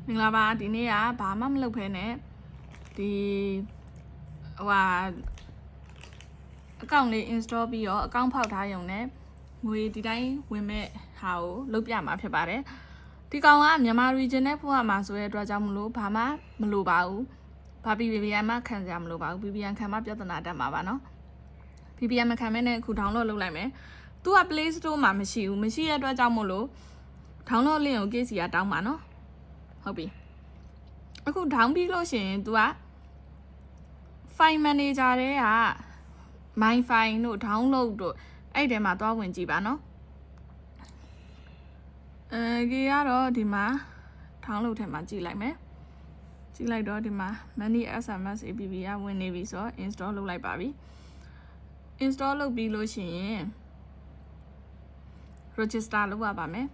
မင်္ဂလာပါဒီနေ့ကဘာမှမလုပ်ဖ ೇನೆ ဒီအကောင့်လေး install ပြီးတော့အကောင့်ဖောက်ထားရုံနဲ့ငွေဒီတိုင်းဝင်မဲ့ဟာကိုလုပ်ပြမှာဖြစ်ပါတယ်ဒီကောင်ကမြန်မာ region နဲ့ပို့ရမှာဆိုတဲ့အတွက်ကြောင့်မလို့ဘာမှမလိုပါဘူးဘာ VPN မှခံစရာမလိုပါဘူး VPN ခံမှပြဿနာတက်မှာပါနော် VPN မခံမဲနဲ့အခု download လုပ်လိုက်မယ်သူက Play Store မှာမရှိဘူးမရှိတဲ့အတွက်ကြောင့်မလို့ download link ကို KC ကတောင်းပါနော်ဟုတ်ပြီအခု down ပြီးလို့ရှိရင် तू က file manager တဲ့က my file တို့ download တို့အဲ့ထဲမှာသွားဝင်ကြည့်ပါနော်ကေကတော့ဒီမှာ download ထဲမှာကြည့်လိုက်မယ်ကြည့်လိုက်တော့ဒီမှာ many sms app ကဝင်နေပြီဆိုတော့ install လုပ်လိုက်ပါပြီ install လုပ်ပြီးလို့ရှိရင် register လုပ်ရပါမယ်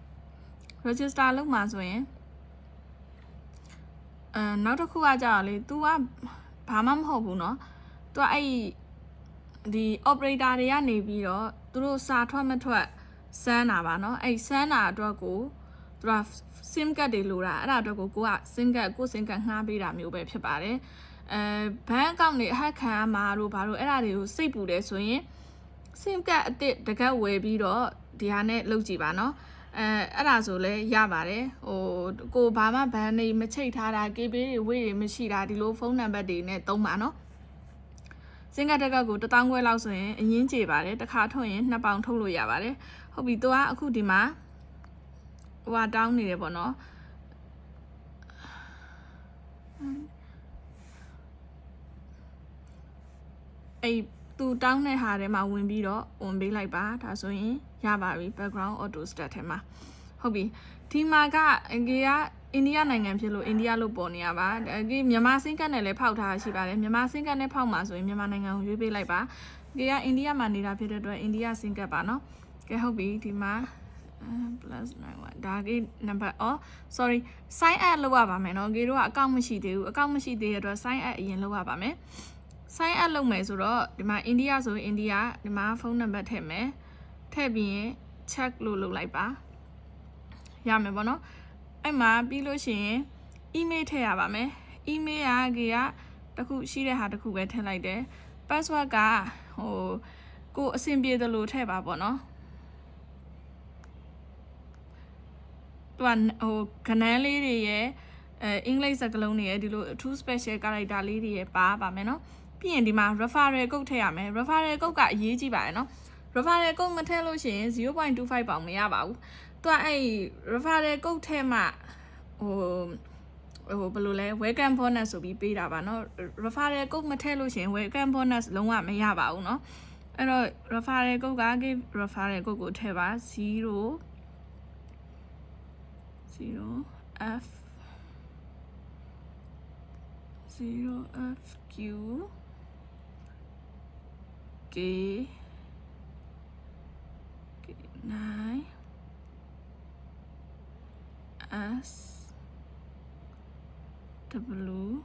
register လုပ်မှာဆိုရင်နောက်တစ်ခုကကြာလေ तू ကဘာမှမဟုတ်ဘူးเนาะ तू အဲ့ဒီ operator တွေကနေပြီးတော့သူတို့စာထွက်မထွက်စမ်းတာပါเนาะအဲ့စမ်းတာအတွက်ကိုသူက sim card တွေလိုတာအဲ့ဒါအတွက်ကိုကိုက sim card ကို sim card ငှားပေးတာမျိုးပဲဖြစ်ပါတယ်ဘဏ်အကောင့်တွေအဟက်ခံရမှာတို့ဘာလို့အဲ့ဒါတွေကိုစိတ်ပူတယ်ဆိုရင် sim card အစ်တကက်ဝယ်ပြီးတော့ဒီဟာနဲ့လုပ်ကြည့်ပါเนาะအဲ့ဒါဆိုလဲရပါတယ်ကိုဘာမှဘန်နေမချိတ်ထားတာ KB တွေဝေးတွေမရှိတာဒီလိုဖုန်းနံပါတ်တွေနဲ့သုံးပါနော်စင်ကတက်ကကို1000ခွဲလောက်ဆိုရင်အရင်ကြေပါတယ်တစ်ခါထုတ်ရင်2ပေါင်ထုတ်လို့ရပါတယ်ဟုတ်ပြီသူကအခုဒီမှာတောင်းနေတယ်ပေါ့နော်အဲ့သူတောင်းတဲ့ဟာထဲမှာဝင်ပြီးတော့ဝင်ပေးလိုက်ပါဒါဆိုရင်ရပါပြီ background auto start ထဲမှာဟုတ်ပြီဒီမှာကအင်ကအိန္ဒိယနိုင်ငံဖြစ်လို့အိန္ဒိယလို့ပေါ်နေရပါမြန်မာစင်ကတ်နဲ့လည်းဖောက်ထားရှိပါတယ်မြန်မာစင်ကတ်နဲ့ဖောက်မှာဆိုရင်မြန်မာနိုင်ငံကိုရွေးပေးလိုက်ပါအိန္ဒိယမှာနေတာဖြစ်တဲ့အတွက်အိန္ဒိယစင်ကတ်ပါနော်ကဲဟုတ်ပြီဒီမှာ+91ဒါကိနံပါတ်sorry sign up လုပ်ရပါမယ်နော်ကေတို့ကအကောင့်မရှိသေးဘူးအကောင့်မရှိသေးတဲ့အတွက် sign up အရင်လုပ်ရပါမယ် sign up လုပ်မယ်ဆိုတော့ဒီမှာအိန္ဒိယဆိုရင်အိန္ဒိယဒီမှာဖုန်းနံပါတ်ထည့်မယ်ထည့်ပြီးရင် check လို့လုပ်လိုက်ပါရမယ်ပေါ့နော်အဲ့မှာပြီးလို့ရှိရင် email ထည့်ရပါမယ် email ကေကတခုရှိတဲ့ဟာတခုပဲထည့်လိုက်တယ် password ကကိုအဆင်ပြေသလိုထည့်ပါပေါ့နော်သူကခဏန်းလေးတွေရဲ့အင်္ဂလိပ်စကားလုံးတွေရဲ့ဒီလို true special character လေးတွေရဲ့ပါပါမယ်နော်ပြီးရင်ဒီမှာ referral code ထည့်ရမယ် referral code ကအရေးကြီးပါတယ်နော် referral code မထည့်လို့ရှိရင် 0.25 ပေါင်မရပါဘူးသူကအဲ့ referral code ထဲမှာဘယ်လိုလဲ welcome bonus ဆိုပြီးပေးတာပါเนาะ referral code မထည့်လို့ရှိရင် welcome bonus လုံးဝမရပါဘူးเนาะအဲ့တော့ referral code က referral code ကိုထည့်ပါ0FQ K 9 S W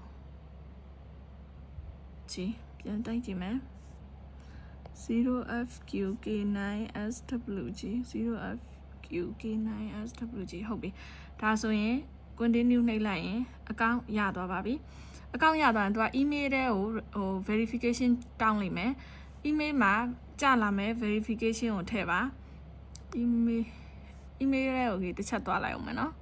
G ပြန်တိုက်ကြည့်မယ် 0FQ K9 SWG 0FQ K9 SWG ဟုတ်ပြီဒါဆိုရင် continue နှိပ်လိုက်ရင်အကောင့်ရသွားပါပြီအကောင့်ရသွားရင်သူက email တဲ့ကိုverification တောင်းလိုက်မယ် email မှာကြာလာမယ် verification ကိုထည့်ပါ email တဲ့ကိုတစ်ချက်သွားလိုက်အောင်မယ်နော်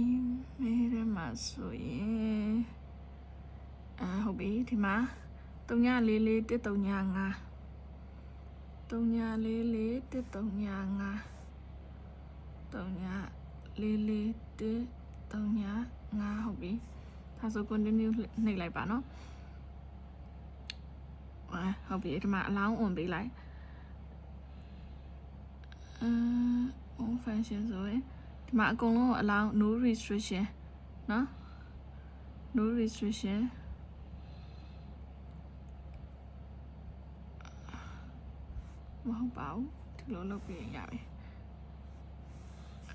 email ထဲမှာဆိုရင်ဟုတ်ပြီဒီမှာ344135 344135 344135ဟုတ်ပြီဒါဆို continue နှိပ်လိုက်ပါနော်ဟုတ်ပြီဒီမှာ allow on ပေးလိုက်on function ဆိုရင်ဒီမှာအကုန်လုံး allow no restriction နော် no restriction မဟုတ်ပါဘူးဒီလိုလုပ်ပြီးရပြီ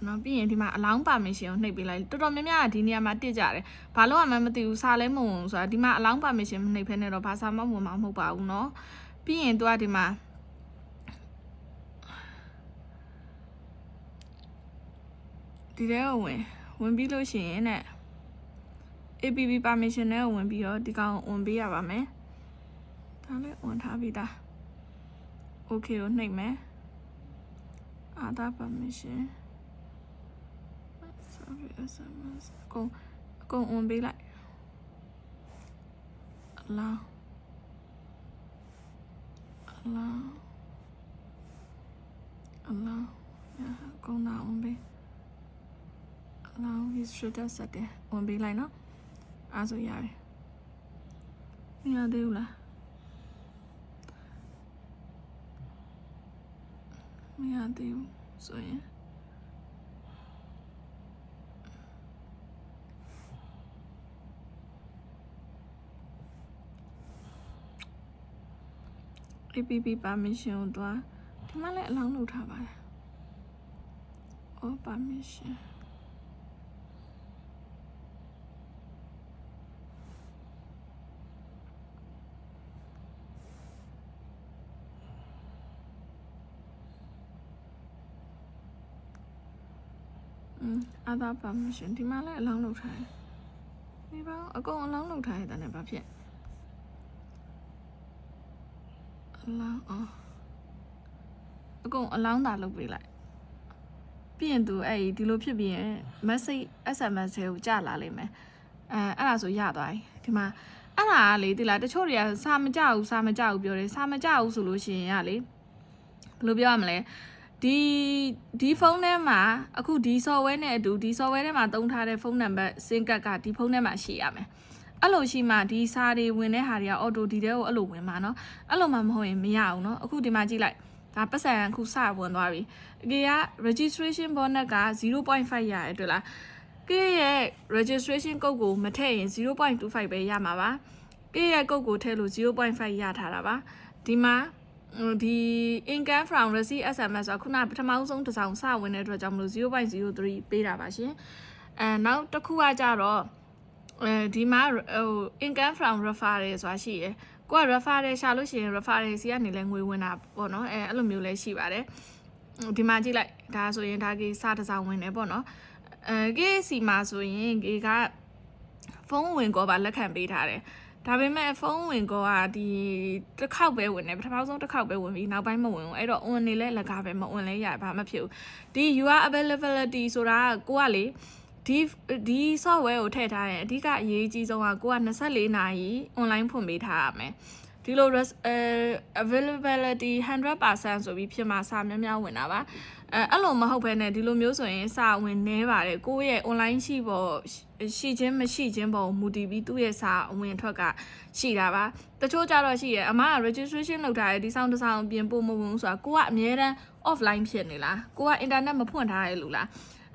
နော်ပြီးရင်ဒီမှာ allow permission ကိုနှိပ်ပေးလိုက်တော်တော်များများဒီနေရာမှာတက်ကြတယ်ဘာလို့မှမသိဘူးစာလဲမဝင်ဆိုတာဒီမှာ allow permission နှိပ်ဖဲနေတော့ဘာစာမှဝင်မှာမဟုတ်ပါဘူးเนาะပြီးရင်သူကဒီမှာ ဒီထဲကိုဝင်ပြီးလို့ရှိရင်နဲ့ APP permission နဲ့ဝင်ပြီးတော့ဒီကောင်ဝင်ပေးရပါမယ်ဒါလည်းဝင်ထားပြီးသား okay ကိုနှိပ်မယ် other permission sorry SMS အကုန်ဝင်ပေးလိုက် allowကုန်တာဝင်ပေး allow history တက်ဆက်တယ်ဝင်ပေးလိုက်နော်အားဆိုရတယ်မရသေးဘူးလားမရသေးဘူးဆိုရင်APP permission ကိုတွားဒီမှာလည်းအလောင်းလုပ်ထားပါတယ် all permission other permission ဒီမှာလည်းအလောင်းလုပ်ထားတယ်ဒီပါအကုန်အလောင်းလုပ်ထားရတဲ့ဘာဖြစ်အလောင်းအကုန်အလောင်းသာလုပ်ပေးလိုက်ပြီးရင်သူအဲ့ဒီလိုဖြစ်ပြီးရင် message SMS တွေကိုကြာလာလိမ့်မယ်အဲ့ဒါဆိုရသွားပြီဒီမှာအဲ့ဒါကလေဒီလားတချို့တွေကစာမကြဘူးပြောတယ်စာမကြဘူးဆိုလို့ရှိရင်ကလေဘယ်လိုပြောရမလဲဒီဖုန်းထဲမှာအခုဒီ software နဲ့အတူဒီ software ထဲမှာသုံးထားတဲ့ဖုန်းနံပါတ်စင်ကတ်ကဒီဖုန်းထဲမှာရှိရမယ်အဲ့လိုရှိမှဒီစာတွေဝင်တဲ့ဟာတွေက auto ဒီထဲကိုအဲ့လိုဝင်မှာเนาะအဲ့လိုမှမဟုတ်ရင်မရအောင်เนาะအခုဒီမှာကြည့်လိုက်ဒါပတ်စံအခုစဝင်သွားပြီအကေက registration bonus က 0.5 ရတယ်တွေ့လားကေရဲ့ registration code ကိုမထည့်ရင် 0.25 ပဲရမှာပါကေရဲ့ code ကိုထည့်လို့ 0.5 ရထားတာပါဒီမှာဒီ income from receipt SMS ဆိုခုနပထမဆုံးတစ်ဆောင်စဝင်တဲ့အတွက်ကြောင့်မလို့ 0.03 ပေးတာပါရှင်နောက်တစ်ခုကကြတော့ဒီမှာincome from referral ဆိုတာရှိရယ်ကိုက referral ရှာလို့ရှိရင် referral စီကနေလည်းငွေဝင်တာပေါ့နော်အဲ့လိုမျိုးလည်းရှိပါတယ်ဒီမှာကြည့်လိုက်ဒါဆိုရင်ဒါကေစတစ်ဆောင်ဝင်တယ်ပေါ့နော်ကေစီမှာဆိုရင်ကေကဖုန်းဝင်ကောပါလက်ခံပေးထားတယ်ဒါပေမဲ့ဖုန်းဝင်ကောကဒီတစ်ခေါက်ပဲဝင်တယ်ပထမဆုံးတစ်ခေါက်ပဲဝင်ပြီးနောက်ပိုင်းမဝင်ဘူးအဲ့တော့ on နေလဲလကားပဲမဝင်လဲရဘာမှမဖြစ်ဘူးဒီ your availability ဆိုတာကိုကလေဒီ software ကိုထည့်ထားရင်အဓိကအရေးကြီးဆုံးကကိုက24နာရီ online ဖွင့်ပေးထားရမယ်ဒီလို availability 100% ဆိုပြီးဖြစ်မှာစာများများဝင်တာပါအဲ့လိုမဟုတ်ဘဲနဲ့ဒီလိုမျိုးဆိုရင်စာဝင်နေပါတယ်ကိုရဲ့ online ရှိခြင်းမရှိခြင်းပေါ်မူတည်ပြီးသူ့ရဲ့စာအဝင်ထွက်ကရှိတာပါတချို့ကြတော့ရှိရအမက registration လုပ်ထားတယ်ဒီဆောင်တစ်ဆောင်ပြင်ပို့မဝင်ဆိုတာကိုကအများတန်း offline ဖြစ်နေလားကိုက internet မဖွင့်ထားရလို့လား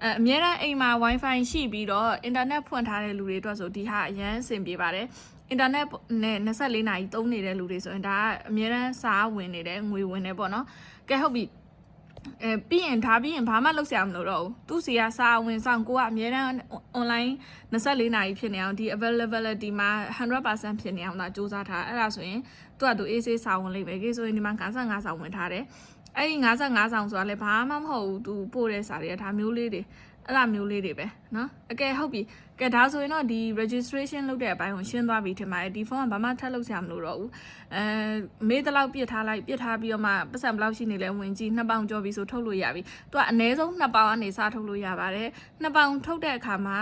အများတန်းအိမ်မှာ wifi ရှိပြီးတော့ internet ဖွင့်ထားတဲ့လူတွေအတွက်ဆိုဒီဟာအရန်အဆင်ပြေပါတယ်internet နဲ့24နာရီသုံးနေတဲ့လူတွေဆိုရင်ဒါကအများတန်းစာဝင်နေတယ်ငွေဝင်နေပေါ့နော်ကဲဟုတ်ပြီပြီးရင်ဘာမှလုပ်စရာမလိုတော့ဘူးသူစီကစာဝင်ဆောင်ကိုကအများတန်း online 24နာရီဖြစ်နေအောင်ဒီ availability မှာ 100% ဖြစ်နေအောင်ဒါစူးစမ်းထားအဲ့ဒါဆိုရင်သူကသူ AC စာဝင်လိမ့်မယ်ကေဆိုရင်ဒီမှာ55ဆောင်ဝင်ထားတယ်အဲ့ဒီ55ဆောင်ဆိုတာလည်းဘာမှမဟုတ်ဘူးသူပို့တဲ့စာတွေကဒါမျိုးလေးတွေအဲ့ဒါမျိုးလေးတွေပဲเนาะအကယ်ဟုတ်ပြီကဲဒါဆိုရင်တော့ဒီ registration လုပ်တဲ့အပိုင်းကိုရှင်းသွားပြီထင်ပါတယ်ဒီဖုန်းကဘာမှထပ်လုပ်စရာမလိုတော့ဘူးမေးတလောက်ပြစ်ထားပြီးတော့မှပတ်စံဘယ်လောက်ရှိနေလဲဝင်ကြည့်2ပေါင်ကျော်ပြီဆိုထုတ်လို့ရပြီသူကအနည်းဆုံး2ပေါင်ကနေစထုတ်လို့ရပါတယ်2ပေါင်ထုတ်တဲ့အခါမှာ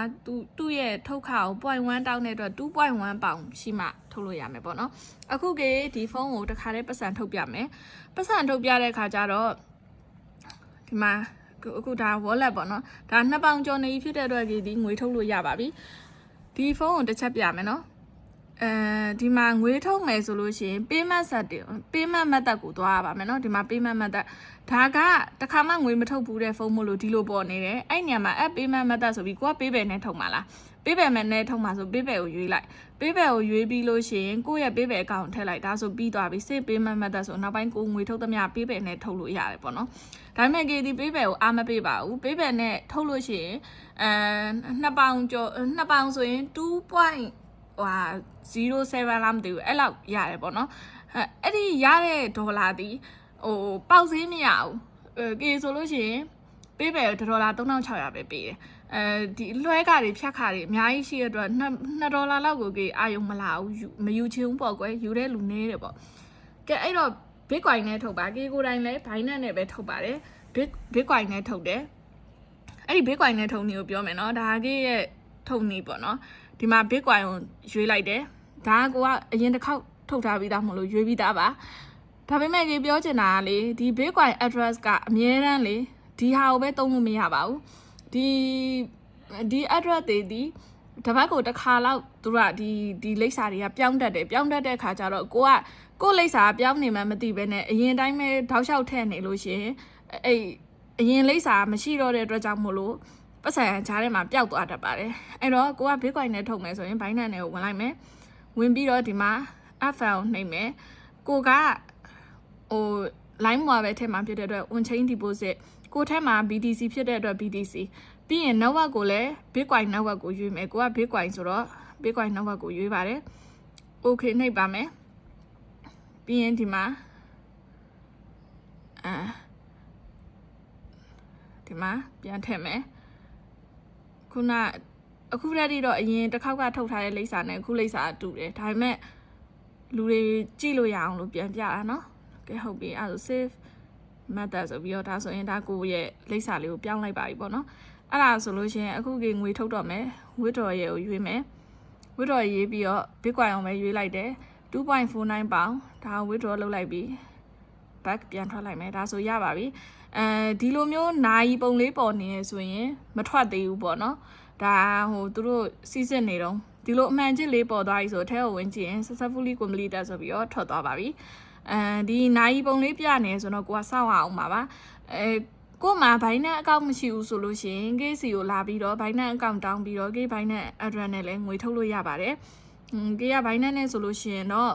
သူ့ရဲ့ထုတ်ခါကို 0.1 တောင်းတဲ့အတွက် 2.1 ပေါင်ရှိမှထုတ်လို့ရမယ်ပေါ့နော်အခုကဒီဖုန်းကိုတစ်ခါတည်းပတ်စံထုတ်ပြမယ်ပတ်စံထုတ်ပြတဲ့အခါကျတော့ဒီမှာအခုဒါ wallet ပေါ့နော်ဒါ2ပေါင်ကျော်နေဖြစ်တဲ့အတွက်ဒီငွေထုတ်လို့ရပါပြီဒီဖုန်းကိုတစ်ချက်ပြမယ်နော်ဒီမှာငွေထုတ်မယ်ဆိုလို့ရှိရင် payment method ကိုသွားရပါမယ်နော်ဒီမှာ payment method ဒါကတခါမှငွေမထုတ်ဘူးတဲ့ဖုန်းမို့လို့ဒီလိုပေါ်နေတယ်အဲ့ညမှာ app payment method ဆိုပြီးကိုက PayPal နဲ့ထုတ်မှာလား PayPal နဲ့ထုတ်မှာဆို PayPal ကိုရွေးလိုက် PayPal ကိုရွေးပြီးလို့ရှိရင်ကိုယ့်ရဲ့ PayPal account ထည့်လိုက်ဒါဆိုပြီးသွားပြီ save payment method ဆိုနောက်ပိုင်းကိုငွေထုတ်သမျှ PayPal နဲ့ထုတ်လို့ရတယ်ပေါ့နော်ဒါပေမဲ့ဒီ PayPal ကိုအားမပေးပါဘူး PayPal နဲ့ထုတ်လို့ရှိရင်2ပေါင်ကျော်2ပေါင်ဆိုရင်2.07 လားမသိဘူးအဲ့လောက်ရတယ်ပေါ့နော်အဲ့ဒီရတဲ့ဒေါ်လာဒီပေါက်ဈေးမရဘူးကေဆိုလို့ရှိရင် ပေးပဲ$3600ပဲပေးတယ်ဒီလွှဲကတွေဖြတ်ခါတွေအများကြီးရှိရတဲ့အတွက်$2လောက်ကိုအာယုံမလာဘူးမယူချင်ဘူးပေါ့ကွယ်ယူတဲ့လူနည်းတယ်ပေါ့ကဲအဲ့တော့ Bitcoin နဲ့ထုတ်ပါကေကိုတိုင်းလဲ Binance နဲ့ပဲထုတ်ပါတယ် Bitcoin နဲ့ထုတ်တယ်အဲ့ဒီ Bitcoin နဲ့ထုတ်နေကိုပြောမယ်နော်ဒါကေရဲ့ထုတ်နေပေါ့နော်ဒီမှာ Bitcoin ကိုရွေးလိုက်တယ်ဒါကအရင်တစ်ခေါက်ထုတ်ထားပြီးသားမလို့ရွေးပြီးသားပါဒါပေမဲ့ကေပြောချင်တာကလေဒီ Bitcoin address ကအမြဲတမ်းလေဒီဟာကိုပဲသုံးလို့မရပါဘူးဒီ address တွေဒီတပတ်ကိုတစ်ခါလောက်သူကဒီလိပ်စာတွေကပြောင်းတတ်တယ်ပြောင်းတတ်တဲ့ခါကျတော့ကိုလိပ်စာပြောင်းနေမှမသိဘဲနဲ့အရင်တိုင်းပဲထောက်လျှောက်ထည့်နေလို့ရှင်အဲ့အရင်လိပ်စာမရှိတော့တဲ့အတွက်ကြောင့်မို့လို့ပတ်စံချားထဲမှာပျောက်သွားတတ်ပါတယ်အဲ့တော့ကိုက Bitcoin နဲ့ထုတ်မယ်ဆိုရင် Binance နဲ့ကိုဝင်လိုက်မယ်ဝင်ပြီးတော့ဒီမှာ FL နှိပ်မယ်ကိုကline မှာပဲထည့်မှာဖြစ်တဲ့အတွက် on chain deposit ကိုထက်မှာ BTC ဖြစ်တဲ့အတွက် BTC ပြီးရင် network ကိုလည်း Bitcoin network ကိုရွေးမယ်ကိုက Bitcoin ဆိုတော့ Bitcoin network ကိုရွေးပါတယ် okay နှိပ်ပါမယ်ပြီးရင်ဒီမှာဒီမှာပြန်ထည့်မယ်အခုတည်းတော့အရင်တစ်ခေါက်ကထုတ်ထားတဲ့လိပ်စာနဲ့အခုလိပ်စာတူတယ်ဒါပေမဲ့လူတွေကြည့်လို့ရအောင်လို့ပြန်ပြတာနော်ကဲဟုတ်ပြီအဲ့ဒါ save method ဆိုပြီးတော့ဒါဆိုရင်ဒါကိုရဲ့လိပ်စာလေးကိုပြောင်းလိုက်ပါပြီပေါ့နော်အဲ့ဒါဆိုလို့ရှိရင်အခုကငွေထုတ်တော့မယ် withdraw ရဲ့ကိုရွေးမယ် withdraw ရေးပြီးတော့ Bitcoin အောင်ပဲရွေးလိုက်တယ် 2.49 ပေါင်ဒါ withdraw လုပ်လိုက်ပြီး back ပြန်ထွက်လိုက်မယ်ဒါဆိုရပါပြီဒီလိုမျိုးနိုင်ပုံလေးပေါ်နေရဆိုရင်မထွက်သေးဘူးပေါ့နော်ဒါသူတို့စီစစ်နေတော့ဒီလိုအမှန်ချစ်လေးပေါ်သွားပြီဆိုထဲကိုဝင်ကြည့်ရင် successfully completed ဆိုပြီးတော့ထွက်သွားပါပြီဒီနိုင်ပုံလေးပြနေဆိုတော့ကိုကစောင့်အောင်ပါပါကိုမှ Binance account မရှိဘူးဆိုလို့ရှိရင် KC ကိုလာပြီးတော့ Binance account တောင်းပြီးတော့ Binance address နဲ့လည်းငွေထုတ်လို့ရပါတယ်က Binance နဲ့ဆိုလို့ရှိရင်တော့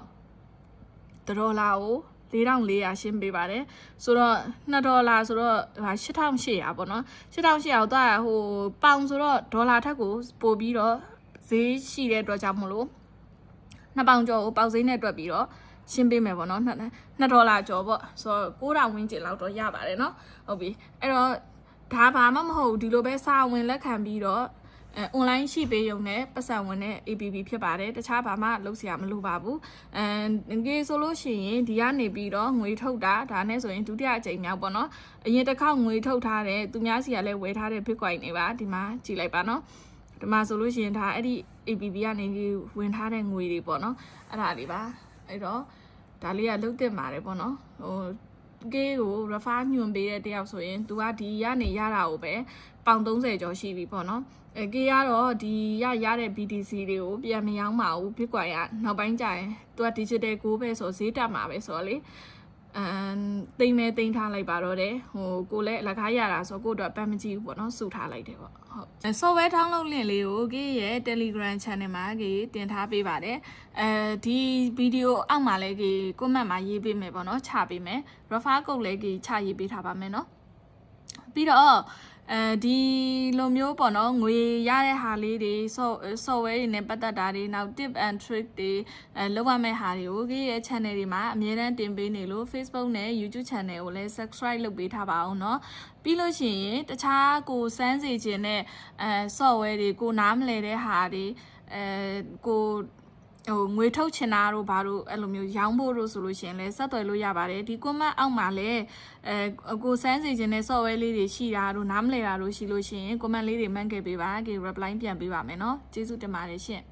$ကို$4,400ရှင်းပေးပါတယ်ဆိုတော့$2ဆိုတော့$8,800ပေါ့နော်$8,800ကိုသွားပေါင်ဆိုတော့ဒေါ်လာထက်ကိုပို့ပြီးတော့ဈေးရှိတဲ့အတွက်ကြောင့်မလို့2ပေါင်ကျော်ကိုပေါက်ဈေးနဲ့တွက်ပြီးတော့ရှင်းပေးမယ်ပေါ့နော်$2ကျော်ပေါ့ဆိုတော့$9,000ဝန်းကျင်လောက်တော့ရပါတယ်နော်ဟုတ်ပြီအဲ့တော့ဒါဘာမှမဟုတ်ဒီလိုပဲစာဝင်လက်ခံပြီးတော့online ရှိပေးရုံနဲ့ပတ်စံဝင်တဲ့ APP ဖြစ်ပါတယ်တခြားဘာမှလုပ်စရာမလိုပါဘူးငွေဆိုလို့ရှိရင်ဒီကနေပြီးတော့ငွေထုတ်တာဒါနဲ့ဆိုရင်ဒုတိယအကြိမ်မြောက်ပေါ့နော်အရင်တစ်ခေါက်ငွေထုတ်ထားတဲ့သူများစီကလည်းဝယ်ထားတဲ့ Bitcoin တွေပါဒီမှာကြည့်လိုက်ပါနော်ဒီမှာဆိုလို့ရှိရင်ဒါအဲ့ဒီ APP ကနေဝင်ထားတဲ့ငွေတွေပေါ့နော်အဲ့ဒါလေးပါအဲ့တော့ဒါလေးကလုတ်တင်ပါတယ်ပေါ့နော်ကေကို refer ညွှန်ပေးတဲ့တယောက်ဆိုရင် तू ကဒီကနေရတာကိုပဲပေါင်30ကျော်ရှိပြီပေါ့နော်ကေကတော့ဒီရတဲ့ BTC တွေကိုပြန်မရောင်းပါဘူး Bitcoin ကနောက်ပိုင်းကျရင် तू က digital ကိုပဲဆိုဈေးတက်မှာပဲဆိုတော့လေတိမ့်ထားလိုက်ပါတော့တယ်ကိုလည်းအလကားရတာဆိုကိုတော့ပတ်မကြည့်ဘူးပေါ့နော်စုထားလိုက်တယ်ပေါ့ဟုတ် software download link လေးကိုကေရဲ့ Telegram channel မှာကေတင်ထားပေးပါတယ်ဒီဗီဒီယိုအောက်မှာလည်းကေ comment မှာရေးပေးမယ်ပေါ့နော်ချပေးမယ် refer code လည်းကေချရေးပေးထားပါမယ်နော်ပြီးတော့ဒီလိုမျိုးပေါ့နော်ငွေရတဲ့ဟာလေးတွေ software တွေနဲ့ပတ်သက်တာတွေနောက် tip and trick တွေလောက်ရမယ့်ဟာတွေကိုကေရဲ့ channel တွေမှာအမြဲတမ်းတင်ပေးနေလို့ Facebook နဲ့ YouTube channel ကိုလည်း subscribe လုပ်ပေးထားပါအောင်เนาะပြီးလို့ရှိရင်တခြားကိုစမ်းစေခြင်းနဲ့software တွေကိုနားမလည်တဲ့ဟာတွေကိုငွေထုတ်ချင်တာတို့ဘာလို့အဲ့လိုမျိုးရောင်းဖို့တို့ဆိုလို့ရှိရင်လည်းဆက်သွယ်လို့ရပါတယ်ဒီ comment အောက်မှာလည်းကိုစမ်းစီခြင်းနဲ့ software လေးတွေရှိတာတို့နားမလည်တာတို့ရှိလို့ရှိရင် comment လေးတွေမှန်းခဲ့ပေးပါကေ reply ပြန်ပေးပါမယ်เนาะကျေးဇူးတင်ပါတယ်ရှင့်